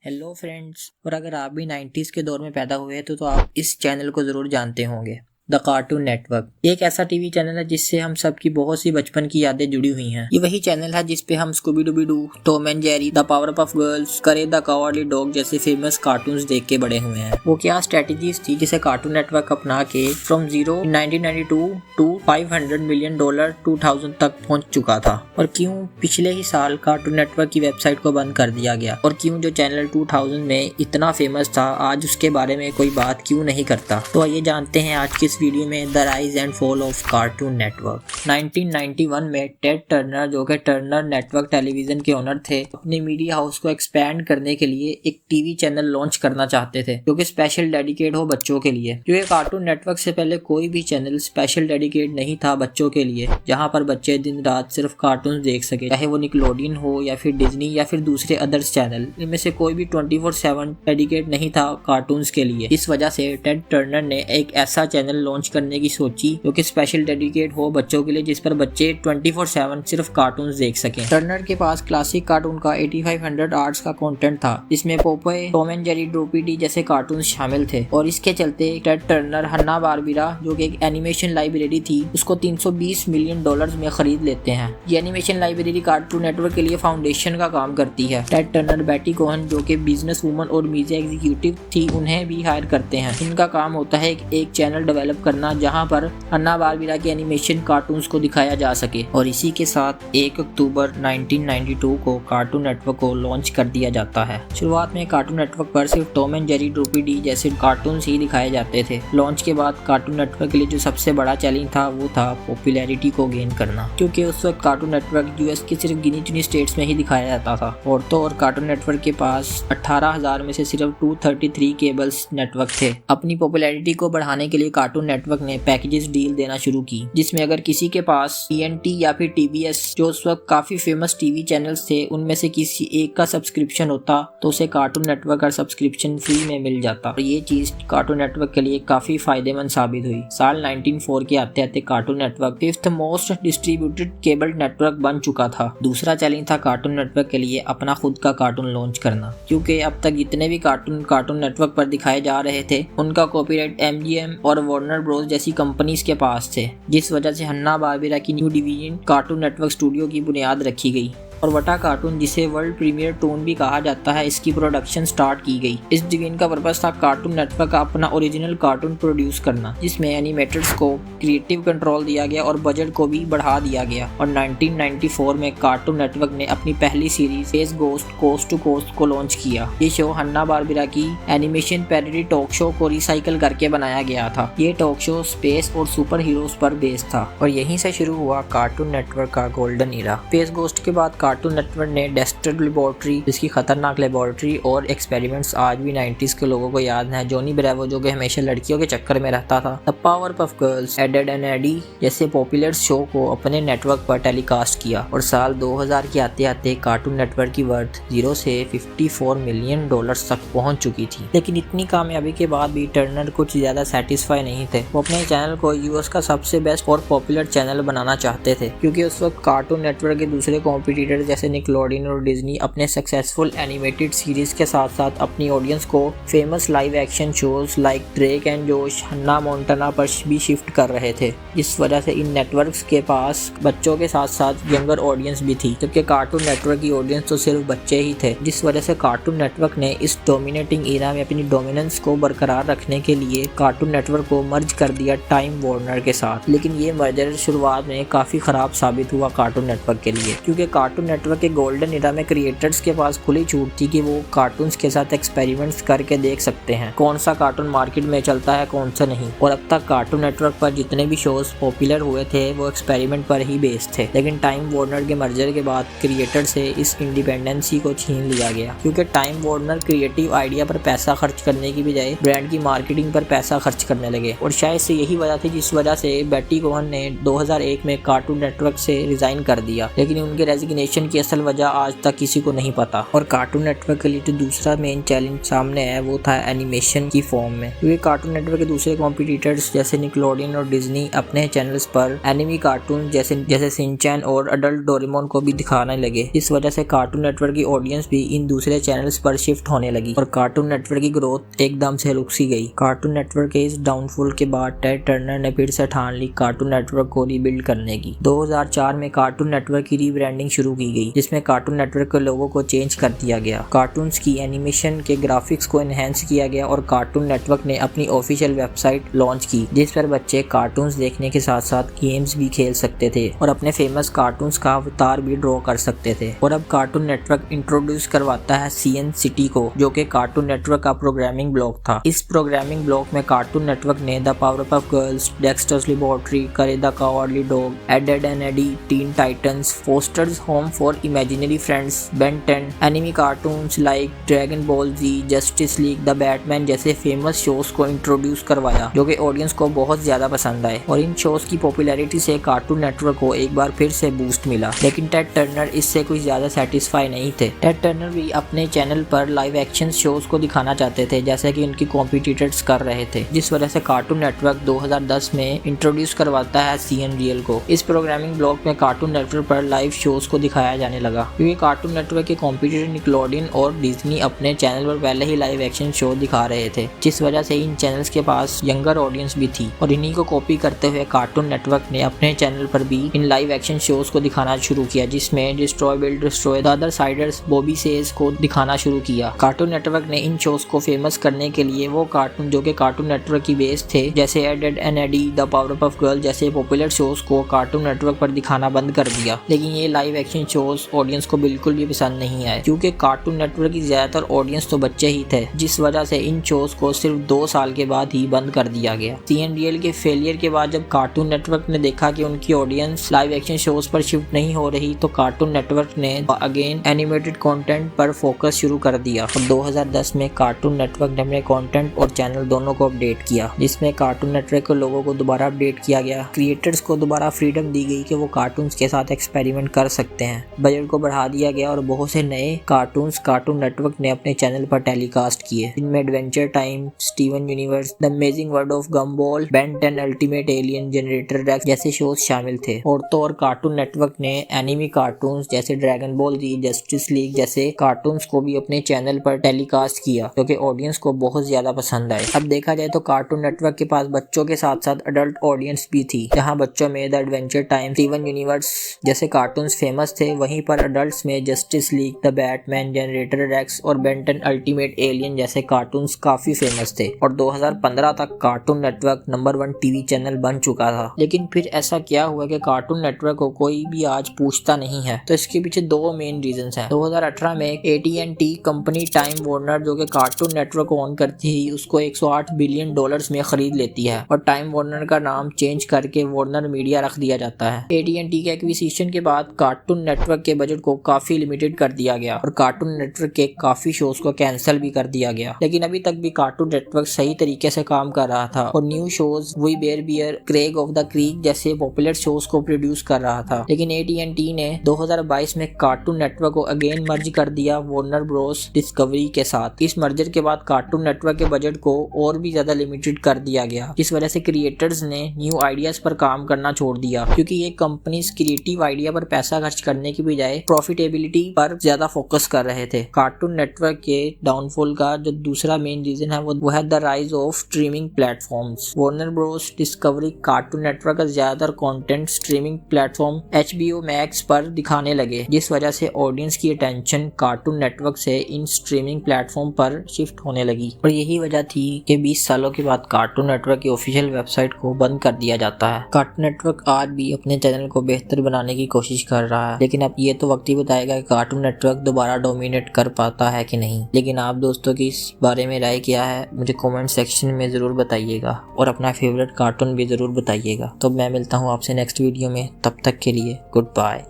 Hello friends. और अगर आप भी 90s के दौर में पैदा हुए हैं तो आप इस चैनल को ज़रूर जानते होंगे। द कार्टून नेटवर्क एक ऐसा टीवी चैनल है जिससे हम सब की बहुत सी बचपन की यादें जुड़ी हुई हैं। ये वही चैनल है जिसपे हम स्कूबी डूबी do, Tom and Jerry, the Powerpuff girls, courage the cowardly dog जैसे फेमस कार्टून्स देख के बड़े हुए हैं। वो क्या स्ट्रेटजीज थी जिसे कार्टून नेटवर्क अपना के फ्रॉम जीरो 1992 टू $500 मिलियन 2000 तक पहुंच चुका था। और क्यों पिछले ही साल कार्टून नेटवर्क की वेबसाइट को बंद कर दिया गया, और क्यों जो चैनल 2000 में इतना फेमस था आज उसके बारे में कोई बात क्यों नहीं करता। तो आइए जानते हैं आज की इस वीडियो में the rise and fall of cartoon network. 1991 में टेड टर्नर, जो कि टर्नर नेटवर्क टेलीविजन के ओनर थे, अपने मीडिया हाउस को एक्सपैंड करने के लिए एक टीवी चैनल लॉन्च करना चाहते थे जो कि स्पेशल डेडिकेट हो बच्चों के लिए। क्योंकि कार्टून नेटवर्क से पहले कोई भी चैनल स्पेशल डेडिकेट नहीं था बच्चों के लिए, जहां पर बच्चे दिन रात सिर्फ कार्टून देख सके, चाहे वो निकलोडियन हो या फिर डिज्नी या फिर दूसरे अदर्स चैनल। इनमें से कोई भी 24/7 डेडिकेट नहीं था कार्टून्स के लिए। इस वजह से टेड टर्नर ने एक ऐसा चैनल लॉन्च करने की सोची जो कि स्पेशल डेडिकेट हो बच्चों के लिए, जिस पर बच्चे 24/7 सिर्फ कार्टून्स देख सकें। टर्नर के पास क्लासिक कार्टून का 8500 आर्ट्स का कंटेंट था, जिसमें Popeye, Tom and Jerry, Droopy D जैसे कार्टून शामिल थे। और इसके चलते टेड टर्नर हन्ना बारबीरा, जो कि एक एनिमेशन लाइब्रेरी थी, उसको $320 मिलियन में खरीद लेते हैं। ये एनिमेशन लाइब्रेरी कार्टून नेटवर्क के लिए फाउंडेशन का काम करती है। टेड टर्नर बेटी कोहन, जो कि बिजनेस वूमन और मीडिया एग्जीक्यूटिव थी, उन्हें भी हायर करते हैं। इनका काम होता है एक चैनल डेवलप करना जहां पर हन्ना बारबीरा के एनिमेशन कार्टून्स को दिखाया जा सके। और इसी के साथ 1 अक्टूबर 1992 को कार्टून नेटवर्क को लॉन्च कर दिया जाता है। शुरुआत में कार्टून नेटवर्क पर सिर्फ Tom and Jerry, Droopy D जैसे कार्टून्स ही दिखाए जाते थे। लॉन्च के बाद कार्टून नेटवर्क के लिए जो सबसे बड़ा चैलेंज था वो था पॉपुलैरिटी को गेन करना, क्योंकि उस वक्त कार्टून नेटवर्क यूएस की सिर्फ गिनी चुनी स्टेट्स में ही दिखाया जाता था। और कार्टून नेटवर्क के पास 18,000 में से सिर्फ 233 केबल्स नेटवर्क थे। अपनी पॉपुलैरिटी को बढ़ाने के लिए कार्टून नेटवर्क ने पैकेजेस डील देना शुरू की, जिसमें अगर किसी के पास TNT या फिर TBS, जो उस वक्त काफी फेमस टीवी चैनल्स थे, उनमें से किसी एक का सब्सक्रिप्शन होता तो उसे कार्टून नेटवर्क का सब्सक्रिप्शन फ्री में मिल जाता। और ये चीज कार्टून नेटवर्क के लिए काफी फायदेमंद साबित हुई। साल 1904 के आते आते cartoon network 5th most distributed cable network बन चुका था। दूसरा चैलेंज था कार्टून नेटवर्क के लिए अपना खुद का कार्टून लॉन्च करना, क्योंकि अब तक जितने भी कार्टून नेटवर्क पर दिखाए जा रहे थे उनका कॉपीराइट MGM और वार्नर ब्रोस जैसी कंपनीज के पास थे, जिस वजह से हन्ना बारबीरा की new division cartoon network studio की बुनियाद रखी गई। और वटा कार्टून, जिसे वर्ल्ड प्रीमियर टोन भी कहा जाता है, इसकी प्रोडक्शन स्टार्ट की गई। इस डिवीजन का पर्पस था कार्टून नेटवर्क का अपना ओरिजिनल कार्टून प्रोड्यूस करना, जिसमें एनिमेटर्स को क्रिएटिव कंट्रोल दिया गया और बजट को भी बढ़ा दिया गया। और 1994 में कार्टून नेटवर्क ने अपनी पहली series Space Ghost Coast to Coast को लॉन्च किया। ये शो हन्ना बारबीरा की एनिमेशन पैरोडी टॉक शो को रिसाइकल करके बनाया गया था। ये टॉक शो स्पेस और सुपर हीरोज पर बेस्ड था, और यहीं से शुरू हुआ कार्टून नेटवर्क का गोल्डन ईरा। स्पेस गोस्ट के बाद कार्टून नेटवर्क ने डेस्ट्रॉयड लेबोरेटरी, जिसकी खतरनाक लेबोरेटरी और एक्सपेरिमेंट्स आज भी 90s के लोगों को याद है, जॉनी ब्रेवो, जो कि हमेशा लड़कियों के चक्कर में रहता था, the Powerpuff Girls, Ed and Eddy जैसे पॉपुलर शो को अपने नेटवर्क पर टेलीकास्ट किया। और साल 2000 के आते आते कार्टून नेटवर्क की वर्थ 0 से $54 मिलियन तक पहुंच चुकी थी। लेकिन इतनी कामयाबी के बाद भी टर्नर कुछ ज्यादा सेटिस्फाई नहीं थे। वो अपने चैनल को यूएस का सबसे बेस्ट और पॉपुलर चैनल बनाना चाहते थे, क्योंकि उस वक्त कार्टून नेटवर्क के दूसरे कॉम्पिटिटर जैसे निकलोडियन और डिज्नी अपने सक्सेसफुल एनिमेटेड सीरीज के साथ साथ अपनी ऑडियंस को famous live action shows like Drake and जोश, हन्ना मोंटाना पर भी शिफ्ट कर रहे थे। इस वजह से इन नेटवर्क्स के पास बच्चों के साथ साथ यंगर ऑडियंस भी थी, जबकि कार्टून नेटवर्क की ऑडियंस तो सिर्फ बच्चे ही थे। जिस वजह से कार्टून नेटवर्क ने इस डोमिनेटिंग एरा में अपनी डोमिनेंस को बरकरार रखने के लिए कार्टून नेटवर्क को मर्ज कर दिया टाइम वार्नर के साथ। लेकिन ये मर्जर शुरुआत में काफी खराब साबित हुआ कार्टून नेटवर्क के लिए, क्योंकि कार्टून नेटवर्क के गोल्डन एरा में क्रिएटर्स के पास खुली छूट थी कि वो कार्टून्स के साथ एक्सपेरिमेंट्स करके देख सकते हैं कौन सा कार्टून मार्केट में चलता है कौन सा नहीं। और अब तक कार्टून नेटवर्क पर जितने भी शोज पॉपुलर हुए थे वो एक्सपेरिमेंट पर ही बेस्ड थे। लेकिन टाइम वार्नर के मर्जर के बाद क्रिएटर से इस इंडिपेंडेंसी को छीन लिया गया, क्योंकि टाइम वार्नर क्रिएटिव आइडिया पर पैसा खर्च करने की बजाय ब्रांड की मार्केटिंग पर पैसा खर्च करने लगे। और शायद से यही वजह थी जिस वजह से बेटी कोहन ने 2001 में कार्टून नेटवर्क से रिजाइन कर दिया। लेकिन उनके रेजिग्नेशन एनिमेशन की असल वजह आज तक किसी को नहीं पता। और कार्टून नेटवर्क के लिए जो दूसरा मेन चैलेंज सामने है वो था एनिमेशन की फॉर्म में, क्योंकि कार्टून नेटवर्क के दूसरे कॉम्पिटिटर्स जैसे निकलोडियन और डिज्नी अपने चैनल्स पर एनिमी कार्टून जैसे सिंचैन और अडल्ट डोरेमोन को भी दिखाने लगे। इस वजह से कार्टून नेटवर्क की ऑडियंस भी इन दूसरे चैनल्स पर शिफ्ट होने लगी और कार्टून नेटवर्क की ग्रोथ एकदम से रुक सी गई। कार्टून नेटवर्क के इस डाउनफॉल के बाद टेड टर्नर ने फिर से ठान ली कार्टून नेटवर्क को रीबिल्ड करने की। 2004 में कार्टून नेटवर्क की रीब्रांडिंग शुरू की गई, जिसमें कार्टून नेटवर्क के लोगों को चेंज कर दिया गया, कार्टून्स की एनिमेशन के ग्राफिक्स को एनहेंस किया गया और कार्टून नेटवर्क ने अपनी ऑफिशियल वेबसाइट लॉन्च की, जिस पर बच्चे कार्टून्स देखने के साथ साथ गेम्स भी खेल सकते थे और अपने फेमस कार्टून्स का अवतार भी ड्रॉ कर सकते थे। और अब कार्टून नेटवर्क इंट्रोड्यूस करवाता है CN सिटी को, जो कि कार्टून नेटवर्क का प्रोग्रामिंग ब्लॉक था। इस प्रोग्रामिंग ब्लॉक में कार्टून नेटवर्क ने the Powerpuff Girls, Dexter's Laboratory, Courage the Cowardly Dog, Ed and Eddy, Teen Titans, Foster's Home for Imaginary Friends, Ben 10, anime cartoons like Dragon Ball Z, Justice League, the Batman जैसे famous shows को introduce करवाया, जो कि audience को बहुत ज्यादा पसंद आए। और इन शोज की पॉपुलैरिटी से कार्टून नेटवर्क को एक बार फिर से बूस्ट मिला। लेकिन टेड टर्नर इससे कुछ ज्यादा सेटिस्फाई नहीं थे। टेड टर्नर भी अपने चैनल पर लाइव एक्शन शोज को दिखाना चाहते थे, जैसे कि उनकी कॉम्पिटिटर्स कर रहे थे, जिस वजह से कार्टून नेटवर्क 2010 में इंट्रोड्यूस करवाता है CN रियल को। इस प्रोग्रामिंग ब्लॉक में कार्टून नेटवर्क पर लाइव शोज को दिखाया जाने लगा, क्योंकि कार्टून नेटवर्क के कॉम्पिटिटर निकलोडियन और डिज्नी अपने चैनल पर पहले ही लाइव एक्शन शो दिखा रहे थे, जिस वजह से इन चैनल्स के पास यंगर ऑडियंस भी थी। और इन्हीं को कॉपी करते हुए कार्टून नेटवर्क ने अपने चैनल पर भी इन लाइव एक्शन शोज को दिखाना शुरू किया, जिसमें destroy build destroy, the other siders, Bobby says को दिखाना शुरू किया। कार्टून नेटवर्क ने इन शोज को फेमस करने के लिए वो कार्टून जो कि कार्टून नेटवर्क की बेस थे, जैसे Ed and Eddy, the Powerpuff Girl जैसे पॉपुलर शोज को कार्टून नेटवर्क पर दिखाना बंद कर दिया। लेकिन ये लाइव एक्शन शोज ऑडियंस को बिल्कुल भी पसंद नहीं आए, क्योंकि कार्टून नेटवर्क की ज्यादातर ऑडियंस तो बच्चे ही थे, जिस वजह से इन शोज को सिर्फ 2 साल के बाद ही बंद कर दिया गया। CN रियल के फेलियर के बाद जब कार्टून नेटवर्क ने देखा कि उनकी ऑडियंस लाइव एक्शन शोज पर शिफ्ट नहीं हो रही, तो कार्टून नेटवर्क ने अगेन एनिमेटेड कंटेंट पर फोकस शुरू कर दिया। और 2010 में कार्टून नेटवर्क ने अपने कंटेंट और चैनल दोनों को अपडेट किया, जिसमें कार्टून नेटवर्क के लोगों को दोबारा अपडेट किया गया, क्रिएटर्स को दोबारा फ्रीडम दी गई कि वो कार्टून्स के साथ एक्सपेरिमेंट कर सकते हैं, बजट को बढ़ा दिया गया और बहुत से नए कार्टून्स कार्टून नेटवर्क ने अपने चैनल पर टेलीकास्ट किए, जिनमें Adventure Time, Steven Universe, the Amazing World of Gumball, Ben 10 Ultimate Alien, Generator Rex जैसे शोज शामिल थे। और तो और कार्टून नेटवर्क ने एनिमी कार्टून्स जैसे Dragon Ball Z, Justice League जैसे कार्टून्स को भी अपने चैनल पर टेलीकास्ट किया, जो कि ऑडियंस को बहुत ज्यादा पसंद आए। अब देखा जाए तो कार्टून नेटवर्क के पास बच्चों के साथ साथ अडल्ट ऑडियंस भी थी, जहां बच्चों में the Adventure Time, Steven Universe जैसे कार्टून्स फेमस थे, वहीं पर अडल्ट्स में Justice League, the Batman, Generator Rex और बेन 10 अल्टीमेट एलियन जैसे कार्टून्स काफी फेमस थे। और 2015 तक Cartoon Network number 1 TV channel बन चुका था। लेकिन फिर ऐसा क्या हुआ कि कार्टून नेटवर्क को कोई भी आज पूछता नहीं है? तो इसके पीछे 2 मेन रीजंस हैं। 2018 में AT&T कंपनी टाइम वार्नर, जो कि कार्टून नेटवर्क को ऑन करती है, उसको $108 बिलियन में खरीद लेती है और टाइम वार्नर का नाम चेंज करके वार्नर मीडिया रख दिया जाता है। AT&T के एक्विजिशन के बाद कार्टून नेटवर्क के बजट को काफी लिमिटेड कर दिया गया और कार्टून नेटवर्क के काफी शोज को कैंसिल भी कर दिया गया। लेकिन अभी तक भी कार्टून नेटवर्क सही तरीके से काम कर रहा था और new shows We Bare Bears, Craig of the Creek जैसे पॉपुलर शोज को प्रोड्यूस कर रहा था। लेकिन AT&T ने 2022 में कार्टून नेटवर्क को अगेन मर्ज कर दिया वार्नर ब्रोस डिस्कवरी के साथ। इस मर्जर के बाद कार्टून नेटवर्क के बजट को और भी ज्यादा लिमिटेड कर दिया गया, जिस वजह से क्रिएटर्स ने न्यू आइडियाज पर काम करना छोड़ दिया, क्योंकि ये कंपनीज क्रिएटिव आइडिया पर पैसा खर्च करने की बजाय प्रॉफिटेबिलिटी पर ज्यादा फोकस कर रहे थे। कार्टून नेटवर्क के डाउनफॉल का जो दूसरा मेन रीजन है वो है the rise of streaming platforms. Warner Bros discovery cartoon Network का ज्यादातर content streaming platform HBO Max पर दिखाने लगे, जिस वजह से ऑडियंस की अटेंशन कार्टून नेटवर्क से इन स्ट्रीमिंग प्लेटफॉर्म पर शिफ्ट होने लगी। और यही वजह थी कि 20 सालों के बाद कार्टून नेटवर्क की ऑफिशियल वेबसाइट को बंद कर दिया जाता है। कार्टून नेटवर्क आज भी अपने चैनल को बेहतर बनाने की कोशिश कर रहा है, लेकिन अब ये तो वक्त ही बताएगा कि कार्टून नेटवर्क दोबारा डोमिनेट कर पाता है कि नहीं। लेकिन आप दोस्तों की इस बारे में राय क्या है मुझे कमेंट सेक्शन में जरूर बताइएगा और अपना फेवरेट कार्टून भी जरूर बताइएगा। तो मैं मिलता हूँ आपसे नेक्स्ट वीडियो में, तब तक के लिए गुड बाय।